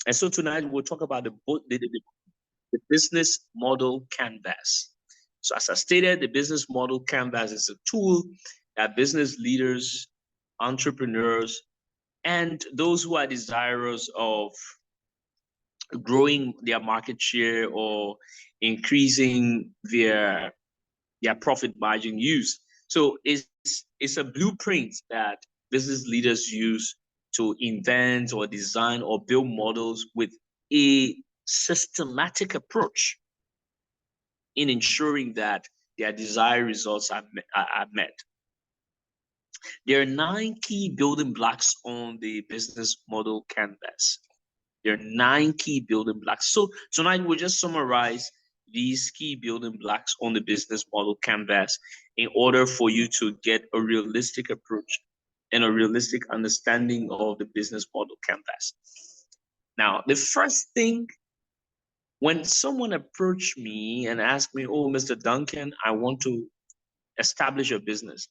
And so tonight we'll talk about the business model canvas. So as I stated, the business model canvas is a tool that business leaders, entrepreneurs, and those who are desirous of growing their market share or increasing their profit margin use. So it's a blueprint that business leaders use to invent or design or build models with a systematic approach in ensuring that their desired results are met. There are 9 key building blocks on the business model canvas. There are 9 key building blocks. So tonight we'll just summarize these key building blocks on the business model canvas in order for you to get a realistic approach and a realistic understanding of the business model canvas. Now, the first thing, when someone approached me and asked me, "Oh, Mr. Duncan, I want to establish a business,"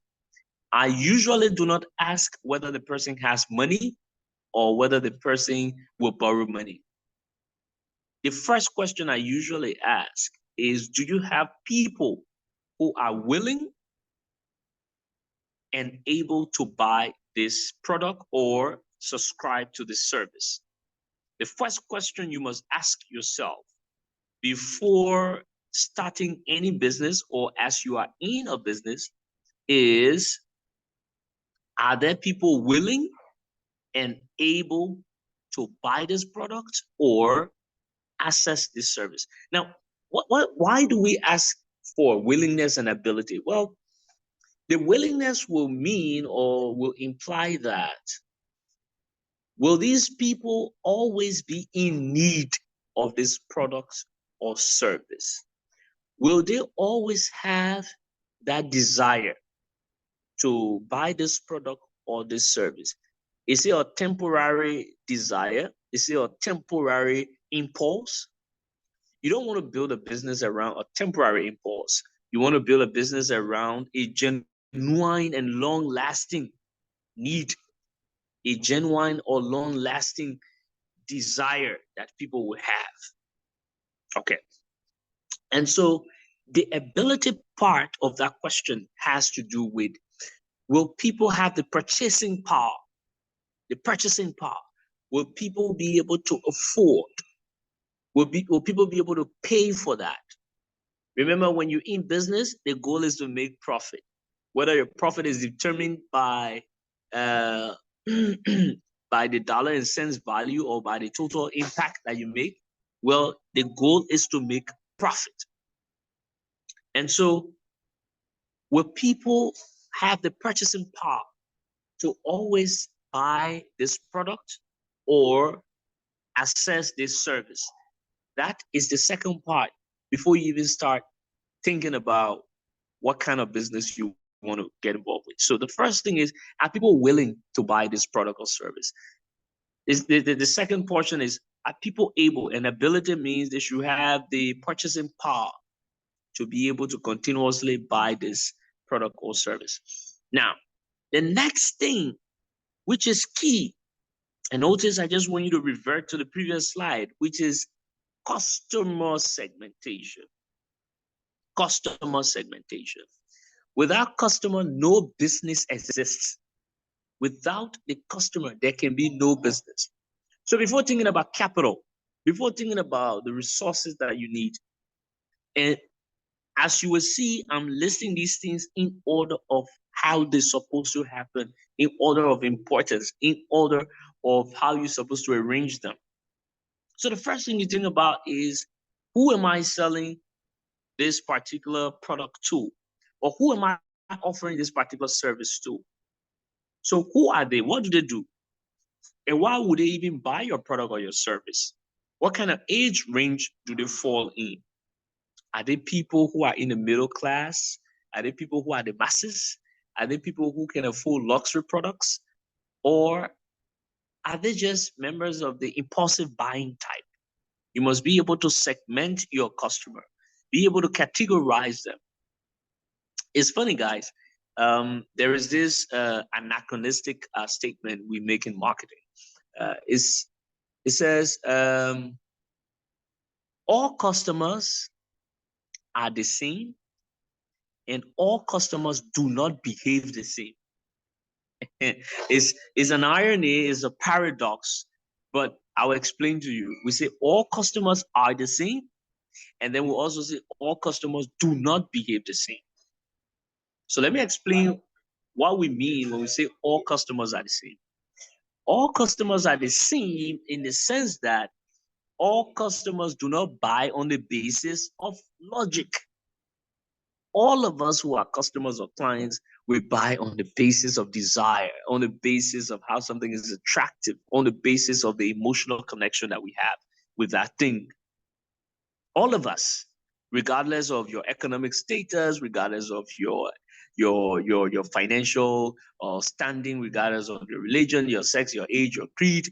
I usually do not ask whether the person has money or whether the person will borrow money. The first question I usually ask is, do you have people who are willing and able to buy this product or subscribe to this service? The first question you must ask yourself before starting any business or as you are in a business is, are there people willing and able to buy this product or access this service? Now, why do we ask for willingness and ability? Well, the willingness will mean or will imply that, will these people always be in need of this product or service? Will they always have that desire to buy this product or this service? Is it a temporary desire? Is it a temporary impulse? You don't want to build a business around a temporary impulse. You want to build a business around a genuine and long-lasting need, a genuine or long-lasting desire that people will have. Okay. And so the ability part of that question has to do with, will people have the purchasing power? The purchasing power. Will people be able to afford? Will people be able to pay for that? Remember, when you're in business, the goal is to make profit. Whether your profit is determined by by the dollar and cents value or by the total impact that you make, well, the goal is to make profit. And so, will people have the purchasing power to always buy this product or access this service? That is the second part before you even start thinking about what kind of business you want to get involved with. So the first thing is, are people willing to buy this product or service? The second portion is, are people able? And ability means that you have the purchasing power to be able to continuously buy this product or service. Now, the next thing, which is key, and notice I just want you to revert to the previous slide, which is customer segmentation. Customer segmentation. Without customer, no business exists. Without the customer, there can be no business. So before thinking about capital, before thinking about the resources that you need, and as you will see, I'm listing these things in order of how they're supposed to happen, in order of importance, in order of how you're supposed to arrange them. So the first thing you think about is, who am I selling this particular product to? Or who am I offering this particular service to? So who are they? What do they do? And why would they even buy your product or your service? What kind of age range do they fall in? Are they people who are in the middle class? Are they people who are the masses? Are they people who can afford luxury products? Or are they just members of the impulsive buying type? You must be able to segment your customer, be able to categorize them. It's funny, guys. There is this anachronistic statement we make in marketing. It's It says, all customers are the same and all customers do not behave the same. It's an irony, it's a paradox, but I'll explain to you. We say all customers are the same, and then we also say all customers do not behave the same. So let me explain what we mean when we say all customers are the same. All customers are the same in the sense that all customers do not buy on the basis of logic. All of us who are customers or clients, we buy on the basis of desire, on the basis of how something is attractive, on the basis of the emotional connection that we have with that thing. All of us, regardless of your economic status, regardless of your financial standing, regardless of your religion, your sex, your age, your creed,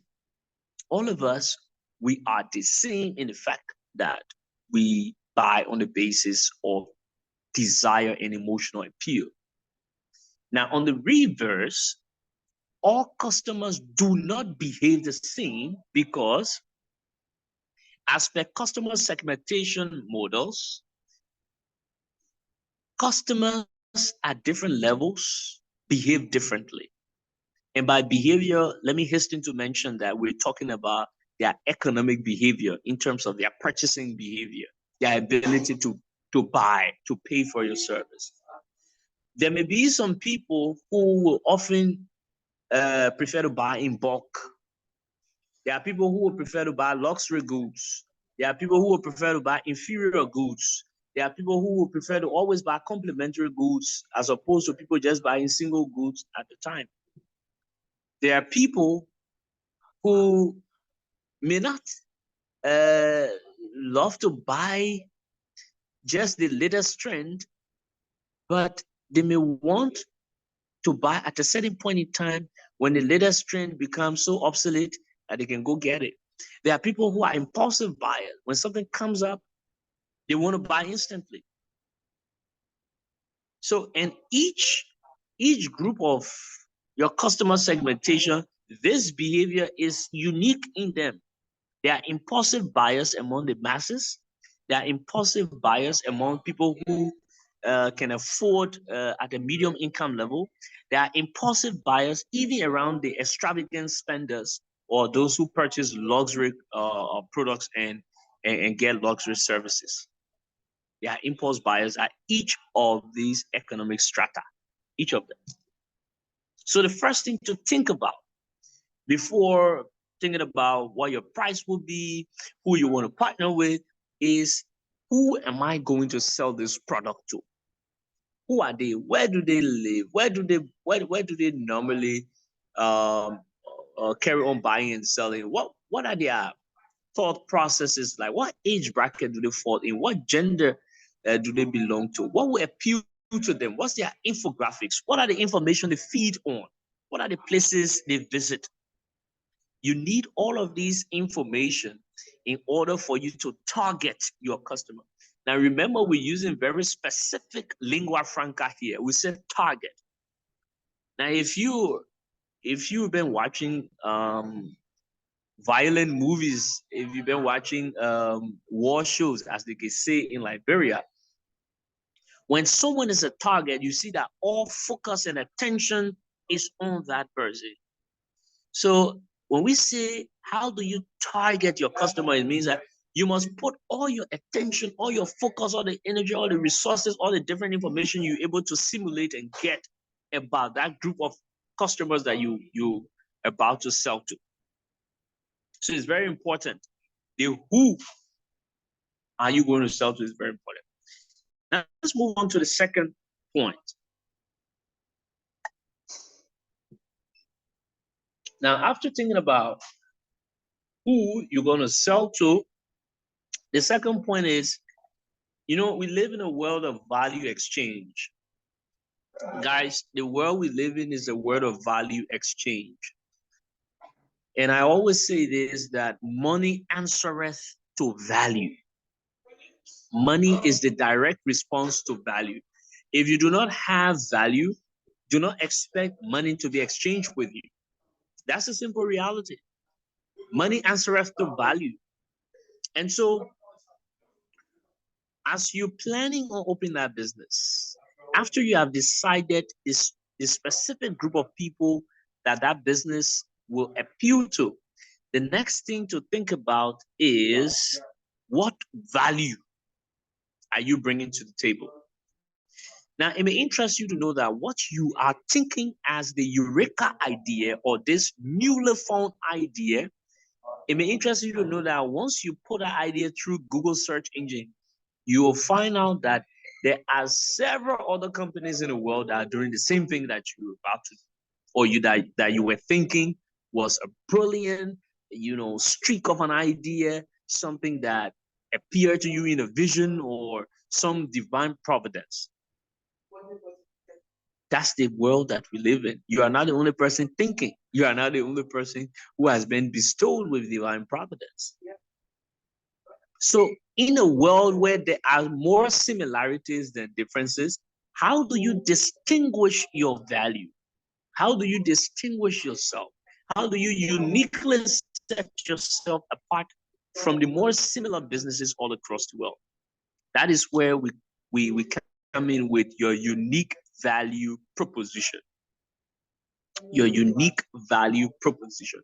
all of us, we are the same in the fact that we buy on the basis of desire and emotional appeal. Now, on the reverse, all customers do not behave the same because, as per customer segmentation models, customers at different levels behave differently. And by behavior, let me hasten to mention that we're talking about their economic behavior in terms of their purchasing behavior, their ability to buy, to pay for your service. There may be some people who will often prefer to buy in bulk. There are people who will prefer to buy luxury goods. There are people who will prefer to buy inferior goods. There are people who will prefer to always buy complementary goods as opposed to people just buying single goods at the time. There are people who may not love to buy just the latest trend, but they may want to buy at a certain point in time when the latest trend becomes so obsolete that they can go get it. There are people who are impulsive buyers. When something comes up, they want to buy instantly. So in each group of your customer segmentation, this behavior is unique in them. There are impulsive buyers among the masses. There are impulsive buyers among people who can afford at a medium income level. There are impulsive buyers even around the extravagant spenders or those who purchase luxury products and get luxury services. There are impulse buyers at each of these economic strata, each of them. So the first thing to think about before thinking about what your price will be, who you want to partner with, is who am I going to sell this product to? Who are they? Where do they live? Where do they normally carry on buying and selling? What are their thought processes like? What age bracket do they fall in? What gender do they belong to? What will appeal to them? What's their infographics? What are the information they feed on? What are the places they visit? You need all of these information in order for you to target your customer. Now, remember, we're using very specific lingua franca here. We said target. Now, if you've been watching violent movies, if you've been watching war shows, as they can say in Liberia, when someone is a target, you see that all focus and attention is on that person. So when we say, how do you target your customer, it means that you must put all your attention, all your focus, all the energy, all the resources, all the different information you're able to simulate and get about that group of customers that you about to sell to. So it's very important. The who are you going to sell to is very important. Now let's move on to the second point. Now, after thinking about who you're going to sell to, the second point is, we live in a world of value exchange. Guys, the world we live in is a world of value exchange. And I always say this, that money answereth to value. Money is the direct response to value. If you do not have value, do not expect money to be exchanged with you. That's a simple reality. Money answereth to value. And so, as you're planning on opening that business, after you have decided this specific group of people that that business will appeal to, the next thing to think about is what value are you bringing to the table? Now, it may interest you to know that what you are thinking as the Eureka idea or this newly found idea, it may interest you to know that once you put that idea through Google search engine, you will find out that there are several other companies in the world that are doing the same thing that you're about to do, or that you were thinking was a brilliant, streak of an idea, something that appeared to you in a vision or some divine providence. That's the world that we live in. You are not the only person thinking. You are not the only person who has been bestowed with divine providence. So in a world where there are more similarities than differences, how do you distinguish your value? How do you distinguish yourself? How do you uniquely set yourself apart from the more similar businesses all across the world? That is where we come in with your unique value proposition. Your unique value proposition.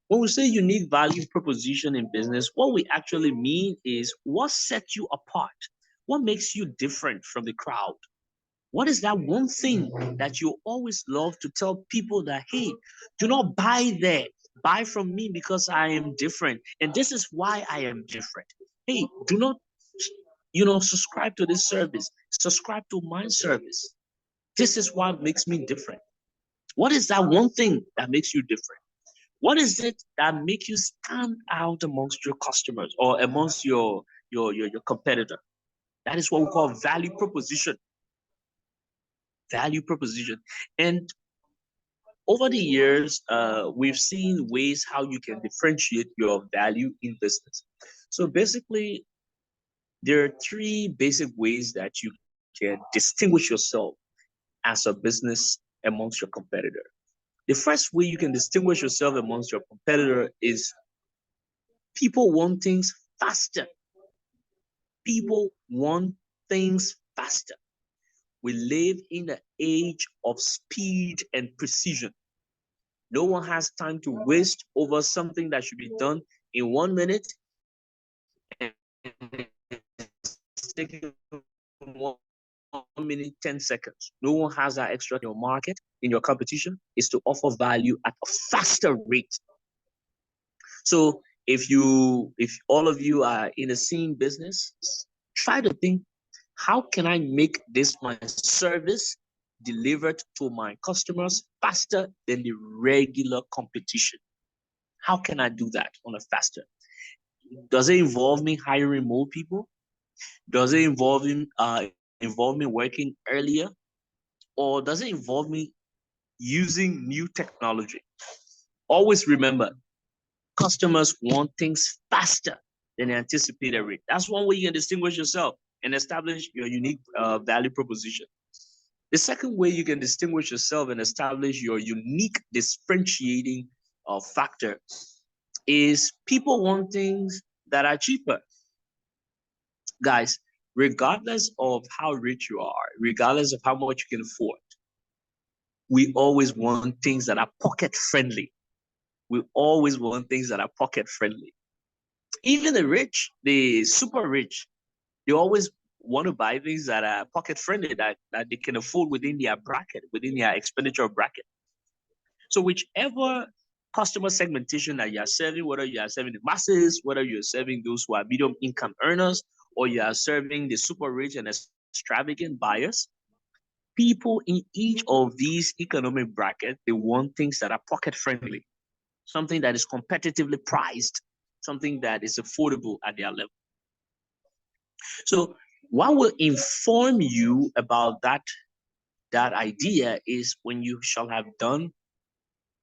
When we say unique value proposition in business, what we actually mean is what sets you apart? What makes you different from the crowd? What is that one thing that you always love to tell people that, hey, do not buy there. Buy from me because I am different. And this is why I am different. Hey, do not, subscribe to this service. Subscribe to my service. This is what makes me different. What is that one thing that makes you different? What is it that makes you stand out amongst your customers or amongst your competitor? That is what we call value proposition. Value proposition. And over the years, we've seen ways how you can differentiate your value in business. So basically, there are three basic ways that you can distinguish yourself as a business amongst your competitor. The first way you can distinguish yourself amongst your competitor is people want things faster. People want things faster. We live in the age of speed and precision. No one has time to waste over something that should be done in 1 minute and it's taking 1 minute, 10 seconds. No one has that extra in your market, in your competition, is to offer value at a faster rate. So if all of you are in the same business, try to think, how can I make this my service delivered to my customers faster than the regular competition? How can I do that on a faster? Does it involve me hiring more people? Does it involve me working earlier? Or does it involve me using new technology? Always remember, customers want things faster than anticipated rate. That's one way you can distinguish yourself and establish your unique value proposition. The second way you can distinguish yourself and establish your unique differentiating factor is people want things that are cheaper. Guys, regardless of how rich you are, regardless of how much you can afford, we always want things that are pocket friendly. We always want things that are pocket friendly. Even the rich, the super rich, they always want to buy things that are pocket friendly, that they can afford within their bracket, within their expenditure bracket. So whichever customer segmentation that you are serving, whether you are serving the masses, whether you're serving those who are medium income earners, or you are serving the super rich and extravagant buyers, people in each of these economic brackets, they want things that are pocket friendly, something that is competitively priced, something that is affordable at their level. So what will inform you about that idea is when you shall have done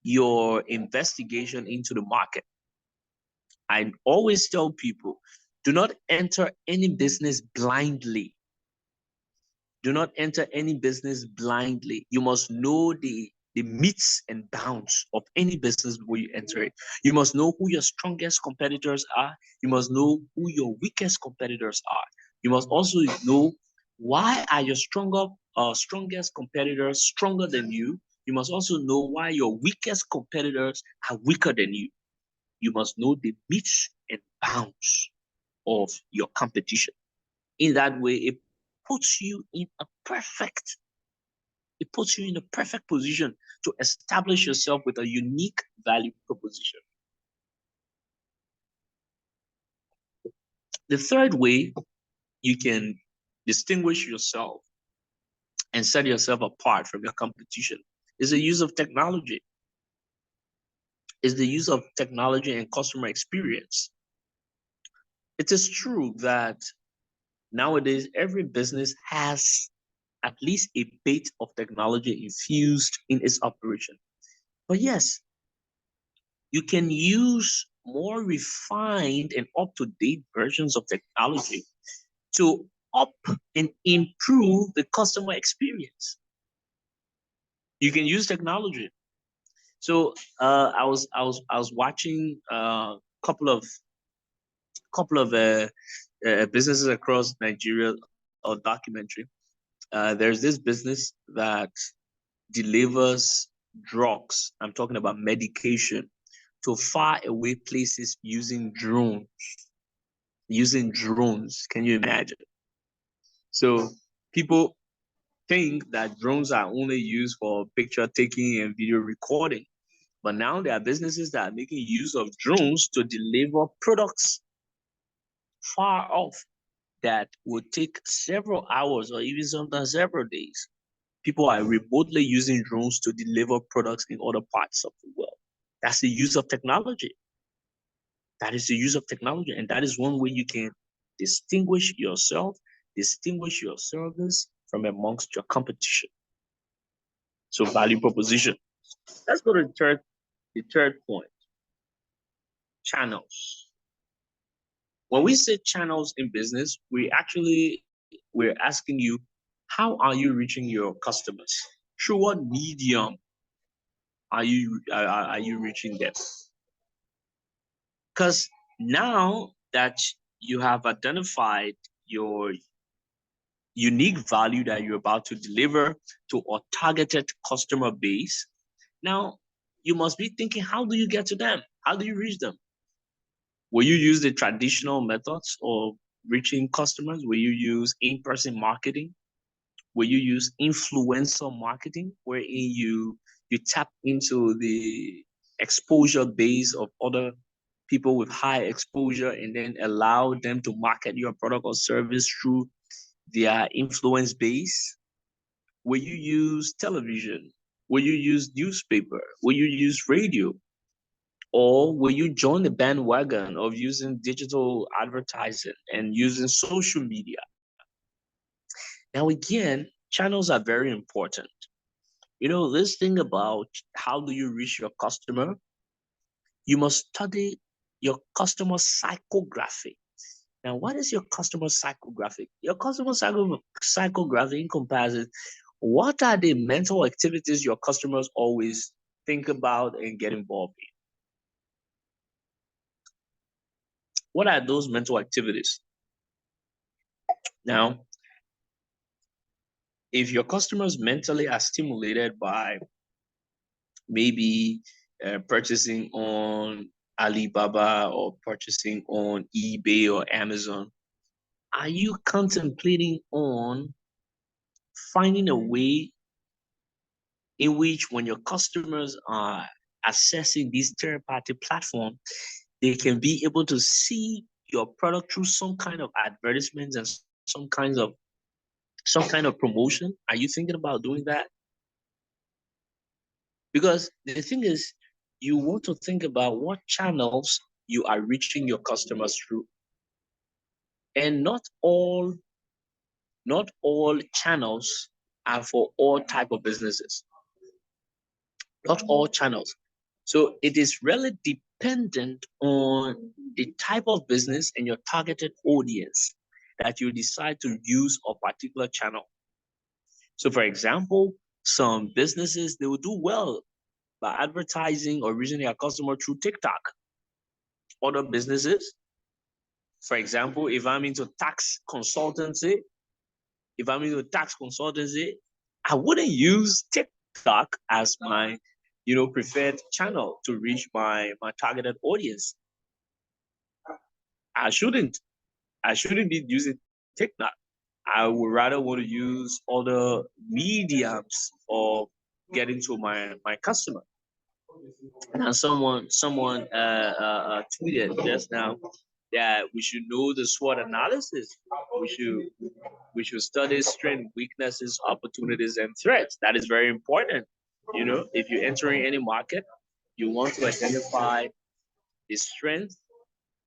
your investigation into the market. I always tell people, do not enter any business blindly. Do not enter any business blindly. You must know the the meets and bounds of any business before you enter it. You must know who your strongest competitors are. You must know who your weakest competitors are. You must also know why are your strongest competitors stronger than you. You must also know why your weakest competitors are weaker than you. You must know the meets and bounds of your competition. In that way, puts you in a perfect it puts you in a perfect position to establish yourself with a unique value proposition. The third way you can distinguish yourself and set yourself apart from your competition is the use of technology. Is the use of technology and customer experience. It is true that nowadays every business has at least a bit of technology infused in its operation. But yes, you can use more refined and up-to-date versions of technology to up and improve the customer experience. You can use technology. So I was watching a couple of businesses across Nigeria or documentary. There's this business that delivers drugs. I'm talking about medication to far away places using drones. Using drones, can you imagine? So people think that drones are only used for picture taking and video recording. But now there are businesses that are making use of drones to deliver products far off that would take several hours or even sometimes several days. People are remotely using drones to deliver products in other parts of the world. That's the use of technology. That is the use of technology. And that is one way you can distinguish yourself, distinguish your service from amongst your competition. So value proposition. Let's go to the third point, channels. When we say channels in business, we're asking you, how are you reaching your customers? Through what medium are you reaching them? Because now that you have identified your unique value that you're about to deliver to a targeted customer base, now you must be thinking, how do you get to them? How do you reach them? Will you use the traditional methods of reaching customers? Will you use in-person marketing? Will you use influencer marketing, wherein you tap into the exposure base of other people with high exposure and then allow them to market your product or service through their influence base? Will you use television? Will you use newspaper? Will you use radio? Or will you join the bandwagon of using digital advertising and using social media? Now, again, channels are very important. You know, this thing about how do you reach your customer, you must study your customer psychographic. Now, what is your customer psychographic? Your customer psychographic encompasses what are the mental activities your customers always think about and get involved in. What are those mental activities? Now, if your customers mentally are stimulated by maybe purchasing on Alibaba or purchasing on eBay or Amazon, are you contemplating on finding a way in which when your customers are accessing these third-party platforms, they can be able to see your product through some kind of advertisements and some kind of promotion? Are you thinking about doing that? Because the thing is, you want to think about what channels you are reaching your customers through. And not all channels are for all type of businesses. Not all channels. So it is really dependent on the type of business and your targeted audience that you decide to use a particular channel. So for example, Some businesses, they will do well by advertising or reaching their customer through TikTok. Other businesses, for example, if I'm into tax consultancy, I wouldn't use TikTok as my, preferred channel to reach my targeted audience. I shouldn't. I shouldn't be using TikTok. I would rather want to use other mediums of getting to my customer. Now, someone tweeted just now that we should know the SWOT analysis. We should we should study strengths, weaknesses, opportunities, and threats. That is very important. If you're entering any market, you want to identify the strengths,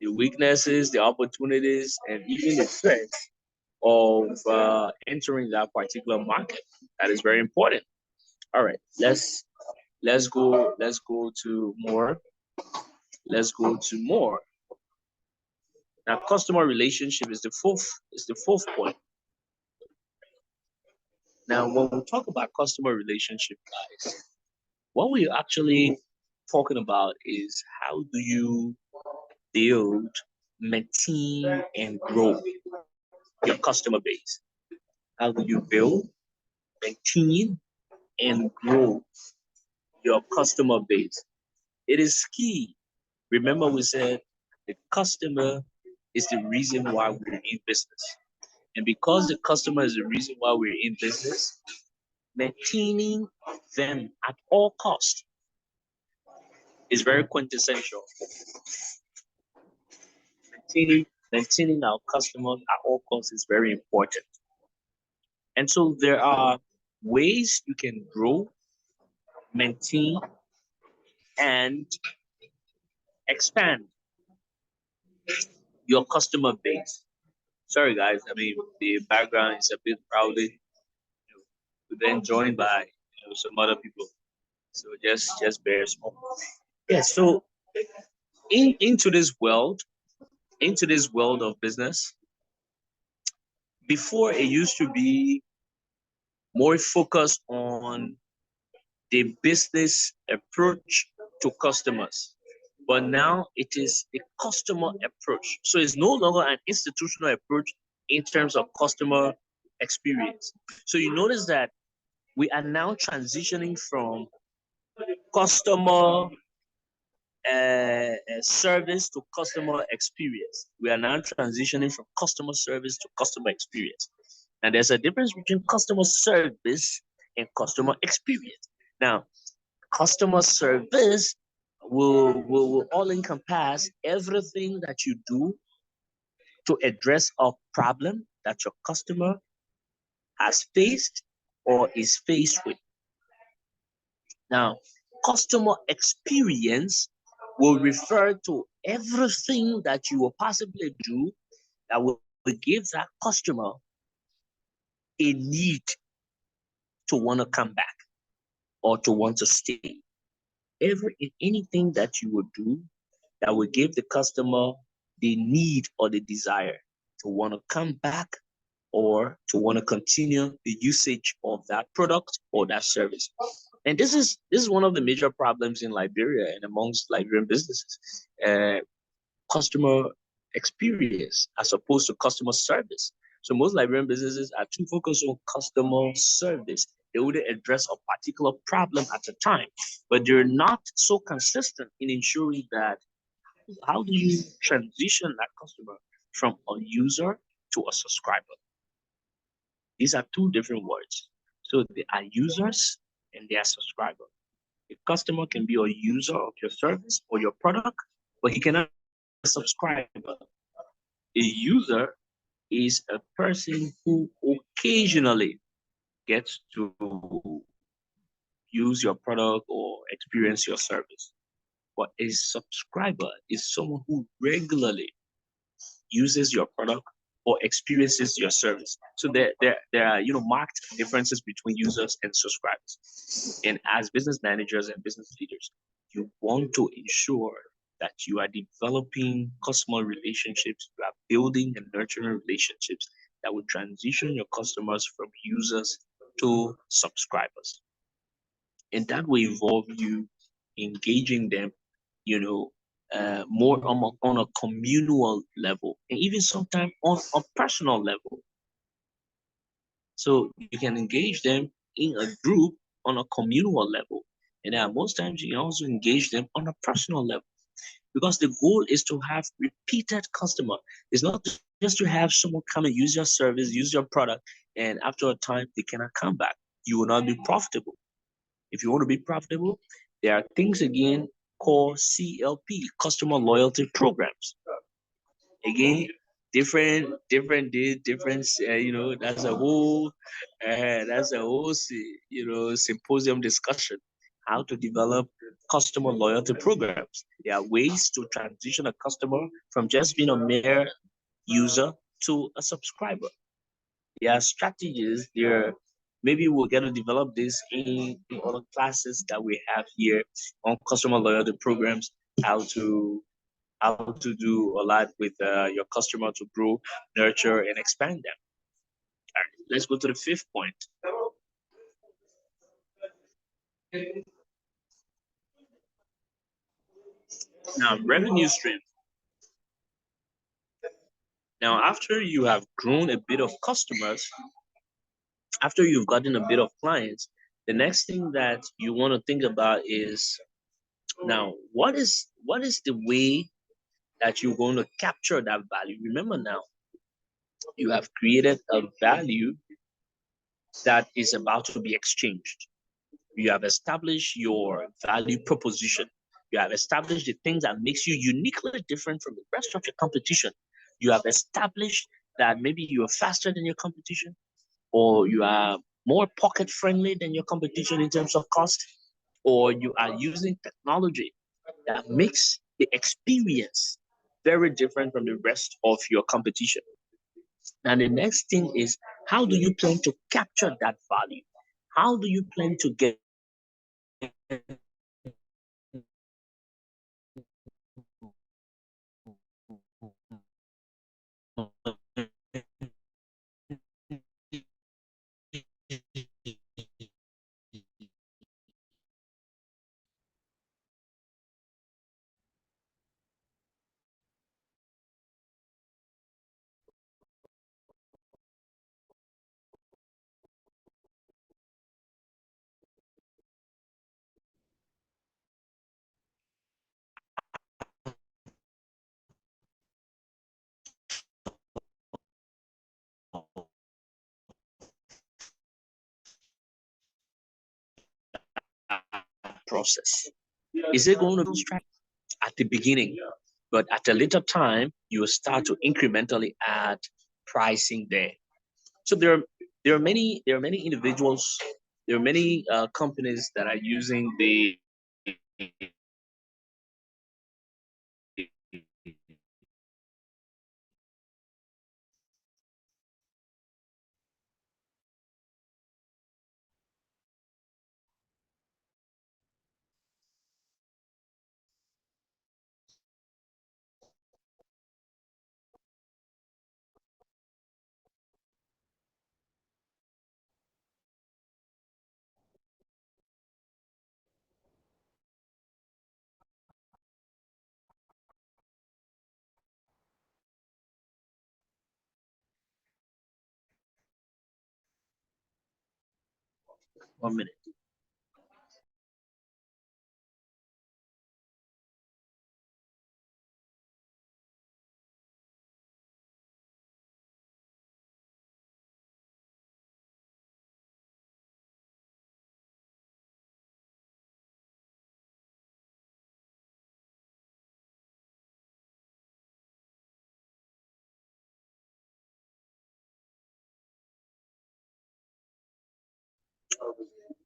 the weaknesses, the opportunities, and even the threats of entering that particular market. That is very important. All right, let's go to more. Let's go to more. Now, customer relationship is the fourth point. Now, when we talk about customer relationship, guys, what we're actually talking about is how do you build, maintain, and grow your customer base? How do you build, maintain, and grow your customer base? It is key. Remember, we said the customer is the reason why we're in business. And because the customer is the reason why we're in business, maintaining them at all costs is very quintessential. Maintaining our customers at all costs is very important. And so there are ways you can grow, maintain, and expand your customer base. Sorry, guys. I mean, the background is a bit rowdy. We're then joined by some other people. So just bear small. Yeah. So into this world of business, before it used to be more focused on the business approach to customers. But now it is a customer approach. So it's no longer an institutional approach in terms of customer experience. So you notice that we are now transitioning from customer service to customer experience. We are now transitioning from customer service to customer experience. And there's a difference between customer service and customer experience. Now, customer service will all encompass everything that you do to address a problem that your customer has faced or is faced with. Now, customer experience will refer to everything that you will possibly do that will give that customer a need to want to come back or to want to stay. Anything that you would do that will give the customer the need or the desire to want to come back or to want to continue the usage of that product or that service. And this is one of the major problems in Liberia and amongst Liberian businesses. Customer experience as opposed to customer service. So most Liberian businesses are too focused on customer service. They would address a particular problem at a time, but they're not so consistent in ensuring that how do you transition that customer from a user to a subscriber? These are two different words. So they are users and they are subscribers. A customer can be a user of your service or your product, but he cannot be a subscriber. A user is a person who occasionally gets to use your product or experience your service. But a subscriber is someone who regularly uses your product or experiences your service. So there are marked differences between users and subscribers. And as business managers and business leaders, you want to ensure that you are developing customer relationships, you are building and nurturing relationships that will transition your customers from users to subscribers. and that will involve you engaging them, more on a communal level, and even sometimes on a personal level. So you can engage them in a group on a communal level, and then most times you can also engage them on a personal level, because the goal is to have repeated customer. It's not just to have someone come and use your service, use your product, and after a time they cannot come back. You will not be profitable. If you want to be profitable, there are things again called CLP, customer loyalty programs. Again, different day, different. That's a whole symposium discussion. How to develop customer loyalty programs. There are ways to transition a customer from just being a mere user to a subscriber. There are strategies. Maybe we'll get to develop this in other classes that we have here on customer loyalty programs. How to do a lot with your customer to grow, nurture, and expand them. All right, let's go to the fifth point. Now, revenue stream. Now, after you have grown a bit of customers, after you've gotten a bit of clients, the next thing that you want to think about is, now, what is the way that you're going to capture that value? Remember, now you have created a value that is about to be exchanged. You have established your value proposition. You have established the things that makes you uniquely different from the rest of your competition. You have established that maybe you are faster than your competition, or you are more pocket friendly than your competition in terms of cost, or you are using technology that makes the experience very different from the rest of your competition. And the next thing is, how do you plan to capture that value? How do you plan to get process? Is it going to be at the beginning? But at a later time, you will start to incrementally add pricing there. So there are many individuals, there are many companies that are using the 1 minute.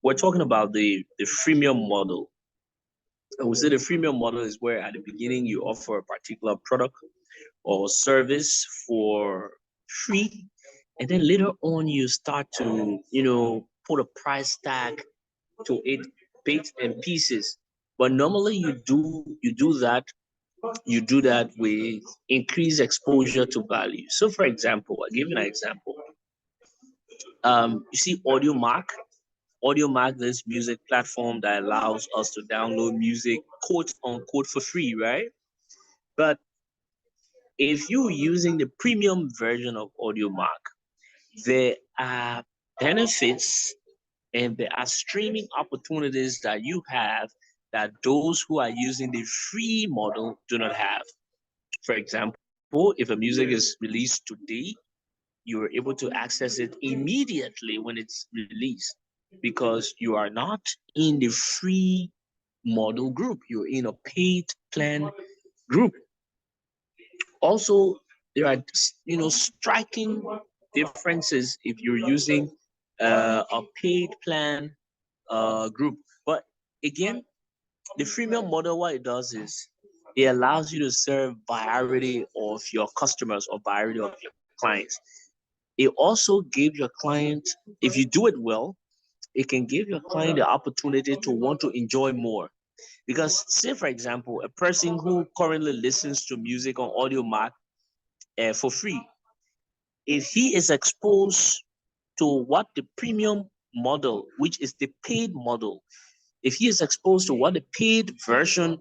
We're talking about the freemium model. I would say the freemium model is where at the beginning you offer a particular product or service for free, and then later on you start to put a price tag to it, bits and pieces. But normally you do that with increased exposure to value. So for example, I'll give you an example. You see audio mark. AudioMac, this music platform that allows us to download music, quote unquote, for free, right? But if you're using the premium version of AudioMac, there are benefits and there are streaming opportunities that you have that those who are using the free model do not have. For example, if a music is released today, you are able to access it immediately when it's released because you are not in the free model group, you're in a paid plan group. Also, there are striking differences if you're using a paid plan group. But again, the freemium model, what it does is it allows you to serve variety of your customers or variety of your clients. It also gives your client, if you do it well, it can give your client the opportunity to want to enjoy more. Because say, for example, a person who currently listens to music on AudioMac for free, if he is exposed to what the premium model, which is the paid model, if he is exposed to what the paid version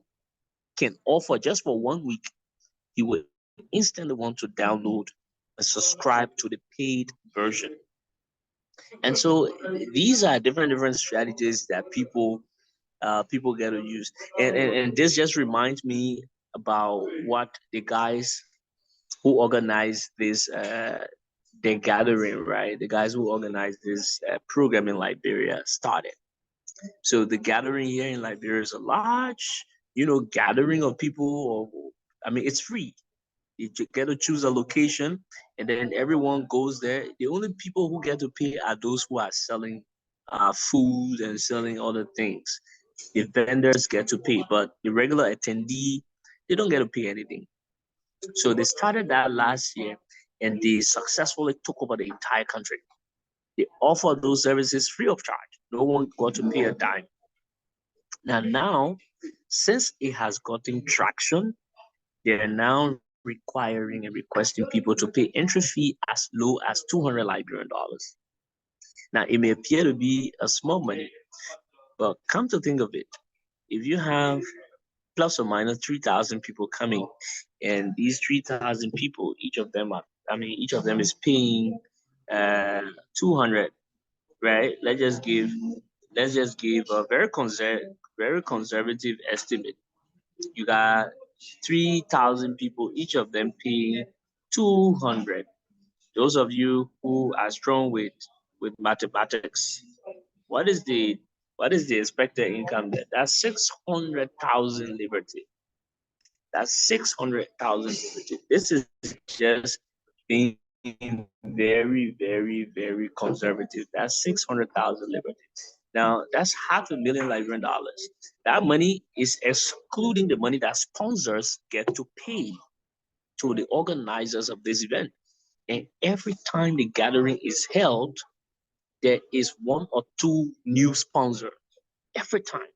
can offer just for 1 week, he will instantly want to download and subscribe to the paid version. And so these are different strategies that people get to use. And this just reminds me about what the guys who organized this the gathering, right? The guys who organized this program in Liberia started. So the gathering here in Liberia is a large, gathering of people. I mean, it's free. You get to choose a location, and then everyone goes there. The only people who get to pay are those who are selling food and selling other things. The vendors get to pay, but the regular attendee, they don't get to pay anything. So they started that last year, and they successfully took over the entire country. They offer those services free of charge. No one got to pay a dime. Now, since it has gotten traction, they are now requiring and requesting people to pay entry fee as low as 200 Liberian dollars. Now, it may appear to be a small money, but come to think of it, if you have plus or minus 3,000 people coming, and these 3,000 people, each of them is paying 200, right? Let's just give a very conservative estimate. You got 3,000 people, each of them paying 200. Those of you who are strong with mathematics, what is the expected income there? That's 600,000 liberty. That's 600,000 liberty. This is just being very, very, very conservative. That's 600,000 liberty. Now, that's $500,000 Liberian dollars. That money is excluding the money that sponsors get to pay to the organizers of this event. And every time the gathering is held, there is one or two new sponsors every time.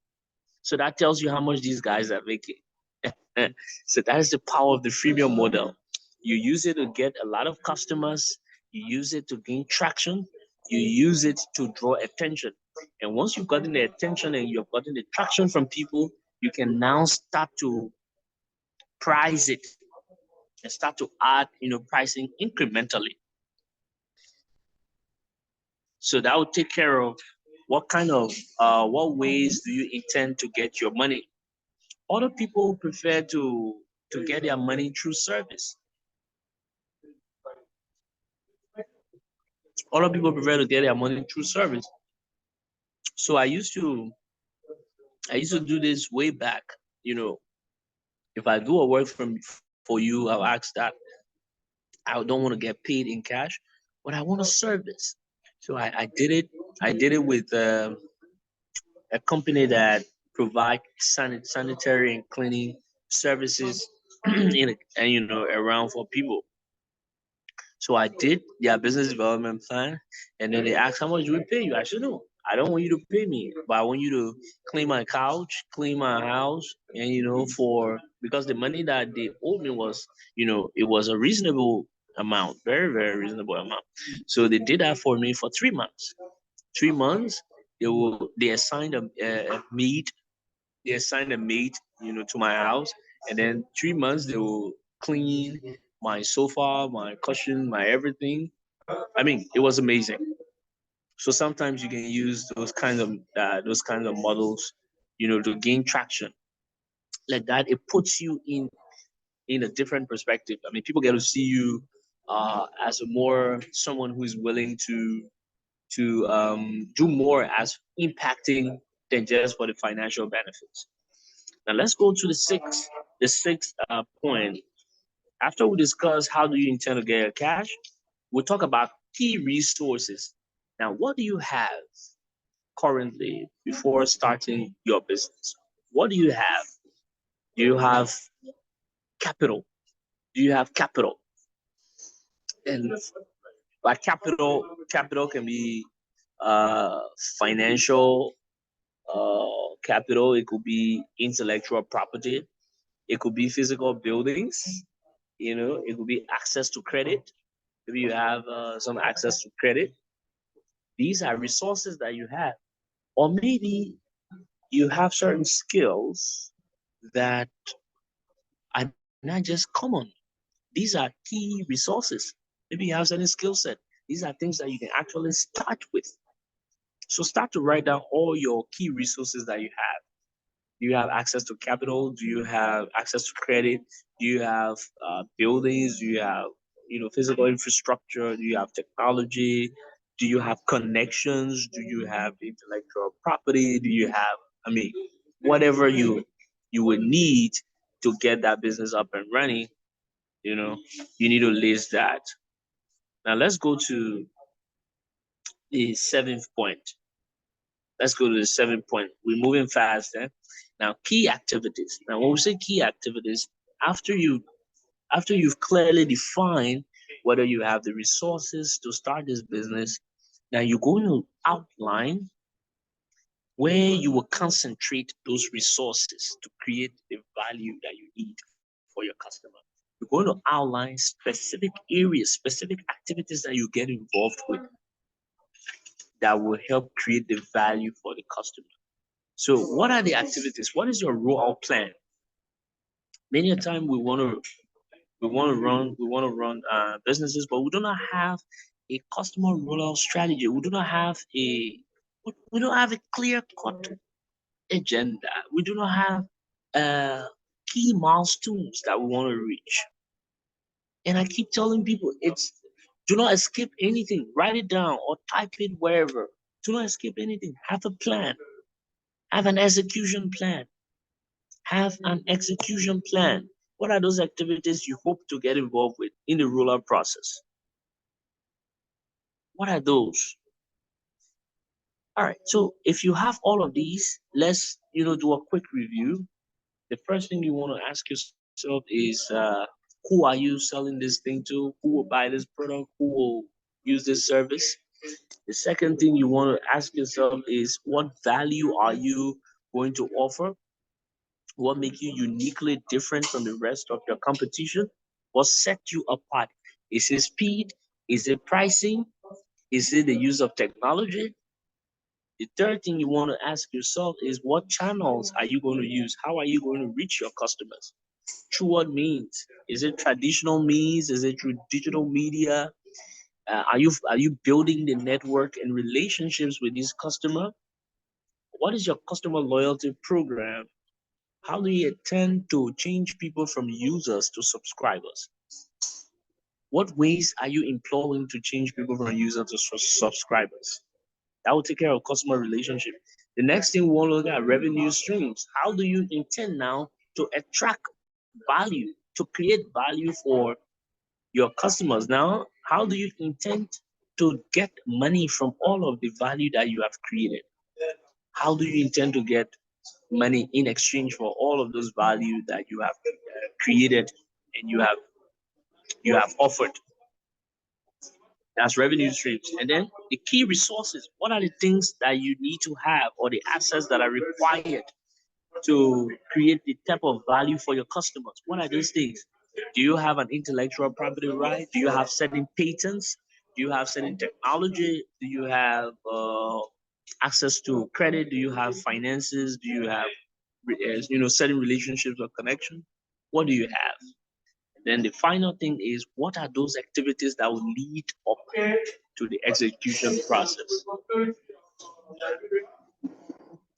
So that tells you how much these guys are making. So that is the power of the freemium model. You use it to get a lot of customers, you use it to gain traction, you use it to draw attention. And once you've gotten the attention and you've gotten the traction from people, you can now start to price it and start to add, pricing incrementally. So that will take care of what ways do you intend to get your money. Other people prefer to get their money through service. Other people prefer to get their money through service. So I used to do this way back. If I do a work for you, I'll ask that. I don't want to get paid in cash, but I want a service. So I did it. I did it with a company that provide sanitary and cleaning services around for people. So I did their business development plan, and then they asked, how much do we pay you? I said, no, I don't want you to pay me, but I want you to clean my couch, clean my house, and because the money that they owed me was, it was a reasonable amount, very, very reasonable amount. So they did that for me for 3 months. 3 months, they assign a maid. They assign a maid, to my house, and then 3 months they will clean my sofa, my cushion, my everything. I mean, it was amazing. So sometimes you can use those kinds of models, to gain traction like that. It puts you in a different perspective. I mean, people get to see you as a more someone who is willing to do more as impacting than just for the financial benefits. Now let's go to the sixth point. After we discuss how do you intend to get your cash, we'll talk about key resources. Now, what do you have currently before starting your business? What do you have? Do you have capital? Do you have capital? And by capital can be uh, financial capital. It could be intellectual property. It could be physical buildings. It could be access to credit. Maybe you have some access to credit. These are resources that you have. Or maybe you have certain skills that are not just common. These are key resources. Maybe you have certain skill set. These are things that you can actually start with. So start to write down all your key resources that you have. Do you have access to capital? Do you have access to credit? Do you have buildings? Do you have physical infrastructure? Do you have technology? Do you have connections? Do you have intellectual property? Do you have, I mean, whatever you would need to get that business up and running, you need to list that. Now let's go to the seventh point. Let's go to the seventh point. We're moving fast, eh? Now, key activities. Now, when we say key activities, after you've clearly defined whether you have the resources to start this business, now you're going to outline where you will concentrate those resources to create the value that you need for your customer. You're going to outline specific areas, specific activities that you get involved with that will help create the value for the customer. So, what are the activities? What is your rollout plan? Many a time we want to run businesses, but we do not have a customer rollout strategy. We don't have a clear cut agenda. We do not have key milestones that we want to reach. And I keep telling people, do not escape anything. Write it down or type it wherever. Do not escape anything. Have a plan. Have an execution plan. Have an execution plan. What are those activities you hope to get involved with in the rollout process? What are those? All right. So if you have all of these, let's do a quick review. The first thing you want to ask yourself is who are you selling this thing to? Who will buy this product? Who will use this service? The second thing you want to ask yourself is what value are you going to offer? What makes you uniquely different from the rest of your competition? What sets you apart? Is it speed? Is it pricing? Is it the use of technology? The third thing you want to ask yourself is what channels are you going to use? How are you going to reach your customers? Through what means? Is it traditional means? Is it through digital media? Are you building the network and relationships with this customer? What is your customer loyalty program? How do you intend to change people from users to subscribers? What ways are you employing to change people from users to subscribers? That will take care of customer relationship. The next thing we want to look at revenue streams. How do you intend now to attract value, to create value for your customers? Now, how do you intend to get money from all of the value that you have created? How do you intend to get money in exchange for all of those value that you have created and you have offered? That's revenue streams. And then the key resources. What are the things that you need to have or the assets that are required to create the type of value for your customers? What are those things? Do you have an intellectual property right? Do you have certain patents? Do you have certain technology? Do you have access to credit? Do you have finances? Do you have, certain relationships or connection? What do you have? Then the final thing is, what are those activities that will lead up to the execution process?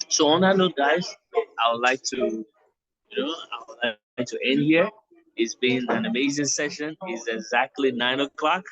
So on that note, guys, I would like to, I would like to end here. It's been an amazing session. It's exactly 9 o'clock.